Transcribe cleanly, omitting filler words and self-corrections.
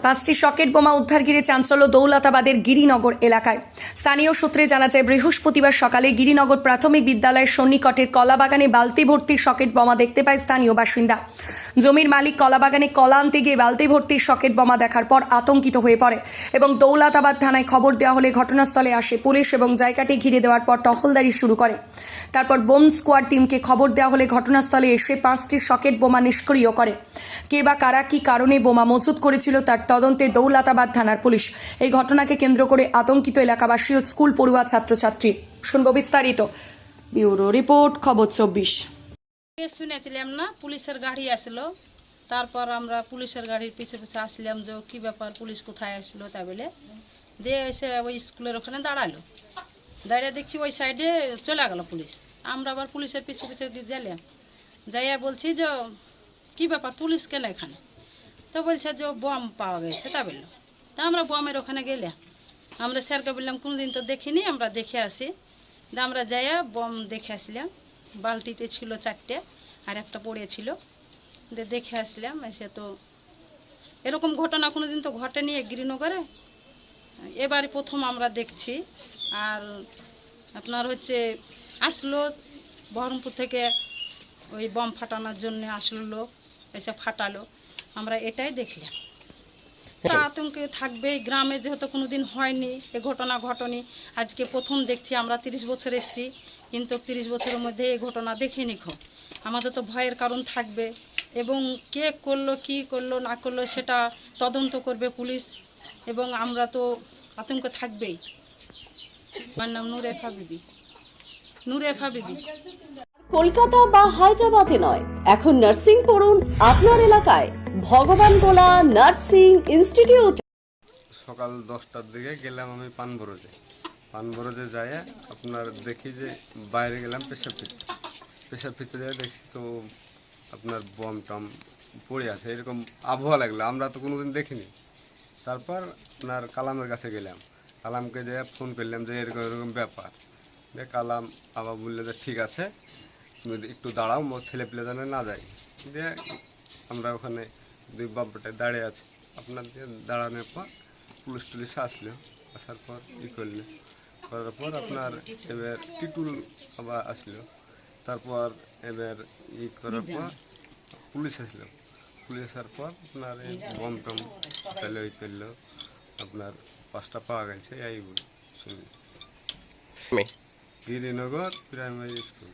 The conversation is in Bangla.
5টি সকেট বোমা উদ্ধার ঘিরে চাঞ্চল্য দৌলতাবাদের গিরিনগর এলাকায়। স্থানীয় সূত্রে জানা যায়, বৃহস্পতিবার সকালে গিরিনগর প্রাথমিক বিদ্যালয়ের সন্নিকটের কলাবাগানে বালতি ভর্তি সকেট বোমা দেখতে পায় স্থানীয় বাসিন্দা। জমির মালিক কলাবাগানে কলা আনতে গিয়ে বালতি ভর্তি সকেট বোমা দেখার পর আতঙ্কিত হয়ে পড়ে এবং দৌলতাবাদ থানায় খবর দেওয়া হলে ঘটনাস্থলে আসে পুলিশ এবং জায়গাটি ঘিরে দেওয়ার পর টহলদারি শুরু করে। তারপর বোম স্কোয়াড টিমকে খবর দেওয়া হলে ঘটনাস্থলে এসে 5টি সকেট বোমা নিষ্ক্রিয় করে। কে বা কারা কি কারণে বোমা মজুত করেছিল তার তদন্তে দৌলতাবাদ থানার পুলিশ। এই ঘটনাকে কেন্দ্র করে আতঙ্কিত এলাকাবাসী ও স্কুল পড়ুয়া ছাত্রছাত্রী। শুনবো বিস্তারিত। ব্যুরো রিপোর্ট, খবর 24। শুনেছিলাম না পুলিশের গাড়ি আসলো, তারপর আমরা পুলিশের গাড়ির পিছে পিছে আসলাম যে কি ব্যাপার, পুলিশ কোথায় আসলো তাই বলে দিয়ে এসে ওই স্কুলের ওখানে দাঁড়ালো। দাঁড়িয়ে দেখছি ওই সাইডে চলে গেল পুলিশ। আমরা আবার পুলিশের পিছে পিছে গেলাম, যাইয়া বলছি যে কি ব্যাপার, পুলিশ কেন এখানে? তো বলছে যে বম পাওয়া গেছে তা বললো। তা আমরা বমের ওখানে গেলাম, আমরা স্যারকে বললাম কোনোদিন তো দেখিনি, আমরা দেখে আসি। আমরা যাইয়া বম দেখে আসলাম। বালতিতে ছিল 4টে আর একটা পড়েছিল, দেখে আসলাম। এসে তো এরকম ঘটনা কোনোদিন তো ঘটেনি গিরিনগরে, এবারে প্রথম আমরা দেখছি। আর আপনার হচ্ছে আসলো বহরমপুর থেকে ওই বম ফাটানোর জন্য আসলো লোক, এসে ফাটালো, আমরা এটাই দেখলাম। আতঙ্কে থাকবে, গ্রামে যেহেতু কোনোদিন হয়নি এ ঘটনা ঘটনি, আজকে প্রথম দেখছি। আমরা 30 বছর এসেছি, কিন্তু 30 বছরের মধ্যে এই ঘটনা দেখিনি। আমাদের তো ভয়ের কারণ থাকবে, এবং কে করলো কি করলো না করলো সেটা তদন্ত করবে পুলিশ, এবং আমরা তো আতঙ্ক থাকবেই। আমার নাম নুরেফা বিবি। কলকাতা বা হায়দ্রাবাদে নয়, এখন নার্সিং পড়ুন আপনার এলাকায় ভগবান গোলা নার্সিং ইনস্টিটিউট। সকাল 10টার দিকে গেলাম আমি পানবরজে যাই। আপনার দেখি যে বাইরে গেলাম পেশাব ফিরতে যাই, দেখছি তো আপনার বম টম পড়ে আছে। এরকম আবহাওয়া লাগলো, আমরা তো কোনোদিন দেখিনি। তারপর আপনার কালামের কাছে গেলাম, কালামকে যেয়ে ফোন করলাম যে এরকম এরকম ব্যাপার। দিয়ে কালাম আবার বললো যে ঠিক আছে, তুমি একটু দাঁড়াও, মোর ছেলে পেলে জানে না যায়। দিয়ে আমরা ওখানে 2 বাপটায় দাঁড়িয়ে আছি। আপনার দিয়ে দাঁড়ানোর পর পুলিশ টুলিশ আসলো, আসার পর করার পর আপনার এবার টিটুল আবার আসলো। তারপর এবার করার পর পুলিশ আসলো, পুলিশ আসার পর আপনার এই বম টম তাহলে করলো। আপনার 5টা পাওয়া গেছে, এই শুনি। Girinagar primary school.